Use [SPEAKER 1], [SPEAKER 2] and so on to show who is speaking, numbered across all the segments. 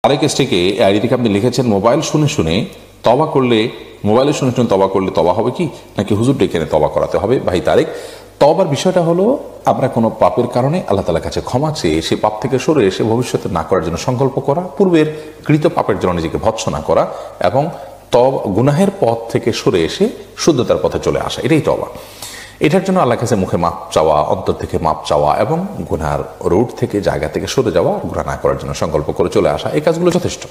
[SPEAKER 1] আরেক স্টেকে আইডি থেকে আপনি লিখেছেন মোবাইলে শুনে শুনে তওবা করলে তওবা হবে কি, নাকি হুজুর ডেকে এনে তওবা করাতে হবে? ভাই তারেক, তওবার বিষয়টা হলো আমরা কোনো পাপের কারণে আল্লাহ তাআলার কাছে ক্ষমা চেয়ে সে পাপ থেকে সরে এসে ভবিষ্যতে না করার জন্য সংকল্প করা, পূর্বের কৃত পাপের জন্য নিজেকে ভৎসনা করা এবং গুনাহের পথ থেকে সরে এসে শুদ্ধতার পথে চলে আসা, এটাই তওবা। এটার জন্য আল্লাহর কাছে মুখে মাপ চাওয়া, অন্তর থেকে মাপ চাওয়া এবং গুনার রুট থেকে জায়গা থেকে সরে যাওয়া, গুনাহ না করার জন্য সংকল্প করে চলে আসা, এই কাজগুলো যথেষ্ট।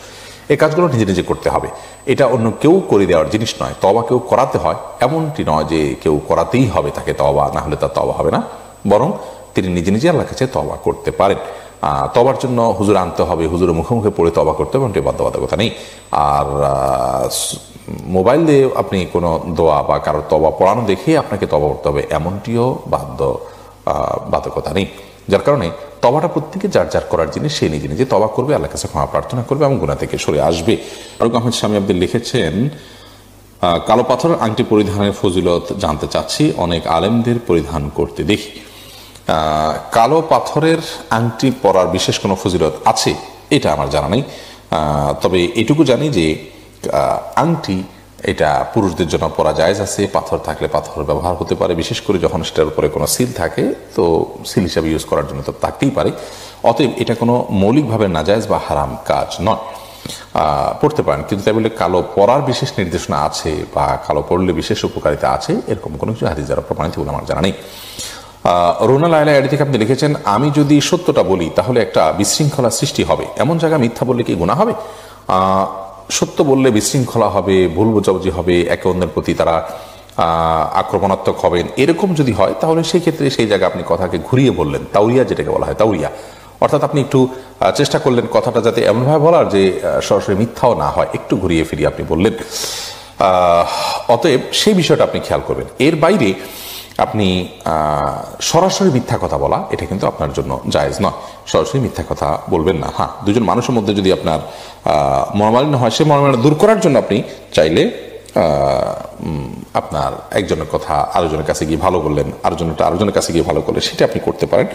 [SPEAKER 1] এই কাজগুলো নিজে নিজে করতে হবে, এটা অন্য কেউ করে দেওয়ার জিনিস নয়। তওবা কেউ করাতে হয় এমনটি নয় যে কেউ করাতেই হবে তাকে তওবা, না হলে তার তওবা হবে না, বরং তিনি নিজে নিজে আল্লাহর কাছে তওবা করতে পারেন। তওবার জন্য হুজুর আনতে হবে, হুজুরের মুখে মুখে পড়ে তওবা করতে হবে, এমনটি বাধ্যবাধকতা নেই। আর মোবাইল দিয়ে আপনি কোনো দোয়া বা কারোর তওবা পড়ানো দেখে আপনাকে তওবা করতে হবে এমনটিও বাধ্যকতা নেই। যার কারণে তওবাটা প্রত্যেকে যার যার করার জিনিস, সে নিজে নিজে তওবা করবে, আল্লাহর কাছে ক্ষমা প্রার্থনা করবে এবং গুনাহ থেকে সরে আসবে। ফারুক আহমেদ স্বামী আপনি লিখেছেন, কালো পাথরের আংটি পরিধানের ফজিলত জানতে চাচ্ছি, অনেক আলেমদের পরিধান করতে দেখি। কালো পাথরের আংটি পরার বিশেষ কোনো ফজিলত আছে এটা আমার জানা নেই, তবে এটুকু জানি যে আংটি এটা পুরুষদের জন্য পরা জায়েজ আছে, পাথর থাকলে পাথর ব্যবহার হতে পারে, বিশেষ করে যখন সেটার উপরে কোনো সিল থাকে তো সিল হিসাবে ইউজ করার জন্য তো থাকতেই পারে। অতএব এটা কোনো মৌলিকভাবে নাজায়েজ বা হারাম কাজ নয়, পড়তে পারেন। কিন্তু তাই বলে কালো পরার বিশেষ নির্দেশনা আছে বা কালো পড়লে বিশেষ উপকারিতা আছে এরকম কোনো কিছু হাদিস দ্বারা প্রমাণিত বলে আমার জানা নেই। রোনা লাইলা আইডি থেকে আপনি লিখেছেন, আমি যদি সত্যটা বলি তাহলে একটা বিশৃঙ্খলা সৃষ্টি হবে, এমন জায়গায় মিথ্যা বললে কি গুনাহ হবে? সত্য বললে বিশৃঙ্খলা হবে, ভুল বোঝাবুঝি হবে, একে অন্যের প্রতি তারা আক্রমণাত্মক হবেন, এরকম যদি হয় তাহলে সেই ক্ষেত্রে সেই জায়গায় আপনি কথাকে ঘুরিয়ে বললেন, তাউরিয়া যেটাকে বলা হয়, তাউরিয়া অর্থাৎ আপনি একটু চেষ্টা করলেন কথাটা যাতে এমনভাবে বলার যে সরাসরি মিথ্যাও না হয়, একটু ঘুরিয়ে ফিরিয়ে আপনি বললেন। অতএব সেই বিষয়টা আপনি খেয়াল করবেন। এর বাইরে আপনি সরাসরি মিথ্যা কথা বলা এটা কিন্তু আপনার জন্য জায়েজ নয়, সরাসরি মিথ্যা কথা বলবেন না। হ্যাঁ, দুজন মানুষের মধ্যে যদি আপনার মনোমালিন্য হয়, সেই মনোমালিন্য দূর করার জন্য আপনি চাইলে আপনার একজনের কথা আরেকজনের কাছে গিয়ে ভালো বললেন, আরেকজনের কাছে গিয়ে ভালো করলেন, সেটা আপনি করতে পারেন।